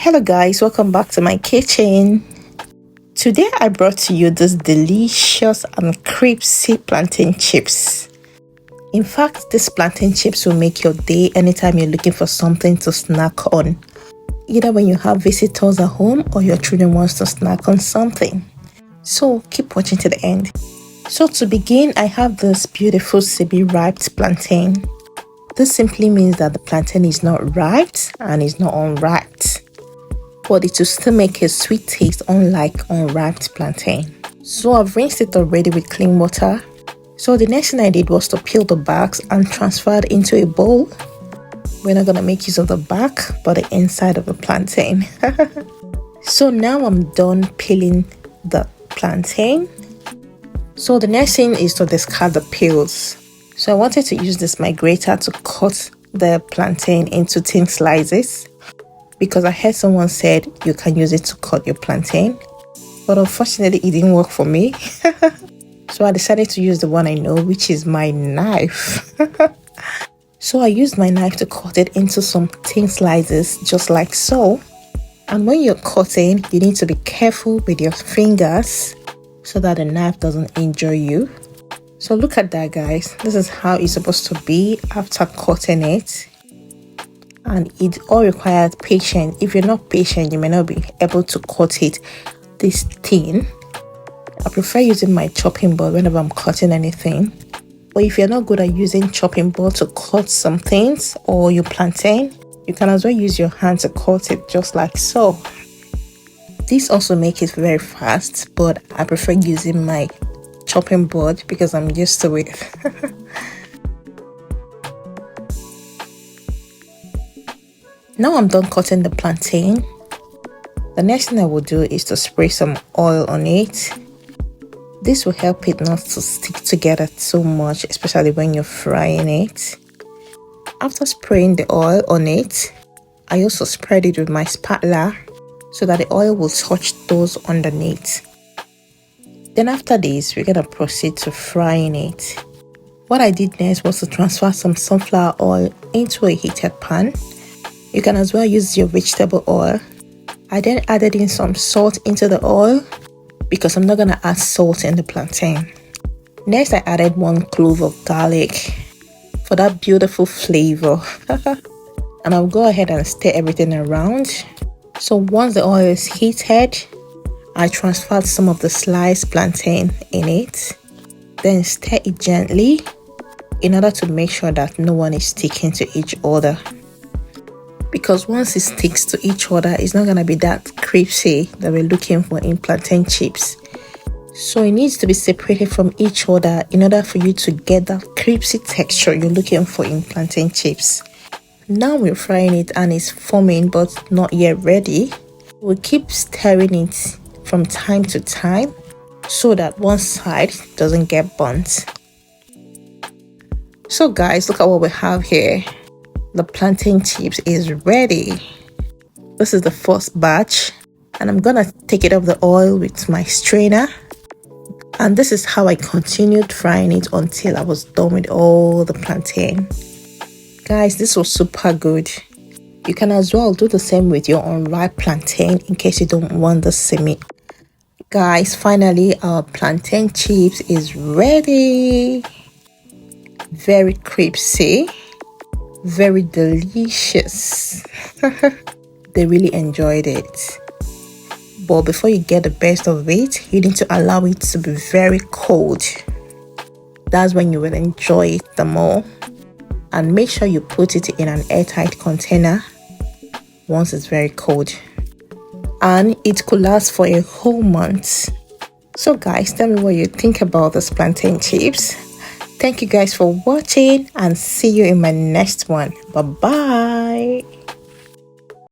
Hello guys, welcome back to my kitchen. Today I brought to you this delicious and crispy plantain chips. In fact, these plantain chips will make your day anytime you're looking for something to snack on. Either when you have visitors at home or your children wants to snack on something. So keep watching to the end. So to begin, I have this beautiful semi-ripe plantain. This simply means that the plantain is not ripe and is not unripe, but it will still make a sweet taste unlike unripe plantain. So I've rinsed it already with clean water. So the next thing I did was to peel the bags and transfer it into a bowl. We're not going to make use of the back but the inside of the plantain. So now I'm done peeling the plantain. So the next thing is to discard the peels. So I wanted to use my grater to cut the plantain into thin slices, because I heard someone said you can use it to cut your plantain, but unfortunately it didn't work for me. So I decided to use the one I know, which is my knife. So I used my knife to cut it into some thin slices, just like so. And when you're cutting, you need to be careful with your fingers so that the knife doesn't injure you. So look at that, guys. This is how it's supposed to be after cutting it. And it all requires patience. If you're not patient, you may not be able to cut it this thin. I prefer using my chopping board whenever I'm cutting anything. But if you're not good at using chopping board to cut some things or your plantain, you can as well use your hand to cut it just like so. This also makes it very fast, but I prefer using my chopping board because I'm used to it. Now I'm done cutting the plantain. The next thing I will do is to spray some oil on it. This will help it not to stick together too much, especially when you're frying it. After spraying the oil on it, I also spread it with my spatula so that the oil will touch those underneath. Then after this, we're going to proceed to frying it. What I did next was to transfer some sunflower oil into a heated pan. You can as well use your vegetable oil. I then added in some salt into the oil because I'm not going to add salt in the plantain. Next, I added 1 clove of garlic for that beautiful flavor. And I'll go ahead and stir everything around. So once the oil is heated, I transferred some of the sliced plantain in it. Then stir it gently in order to make sure that no one is sticking to each other. Because once it sticks to each other, it's not going to be that crispy that we're looking for in plantain chips. So it needs to be separated from each other in order for you to get that crispy texture you're looking for in plantain chips. Now we're frying it and it's forming but not yet ready. We'll keep stirring it from time to time so that one side doesn't get burnt. So guys, look at what we have here. The plantain chips is ready. This is the first batch and I'm gonna take it off the oil with my strainer. And this is how I continued frying it until I was done with all the plantain. Guys, this was super good. You can as well do the same with your unripe plantain in case you don't want the semi. Guys, finally our plantain chips is ready. Very crispy, very delicious. They really enjoyed it. But before you get the best of it, you need to allow it to be very cold. That's when you will enjoy it the more. And make sure you put it in an airtight container once it's very cold. And it could last for a whole month. So guys, tell me what you think about this plantain chips. Thank you guys for watching and see you in my next one. Bye bye.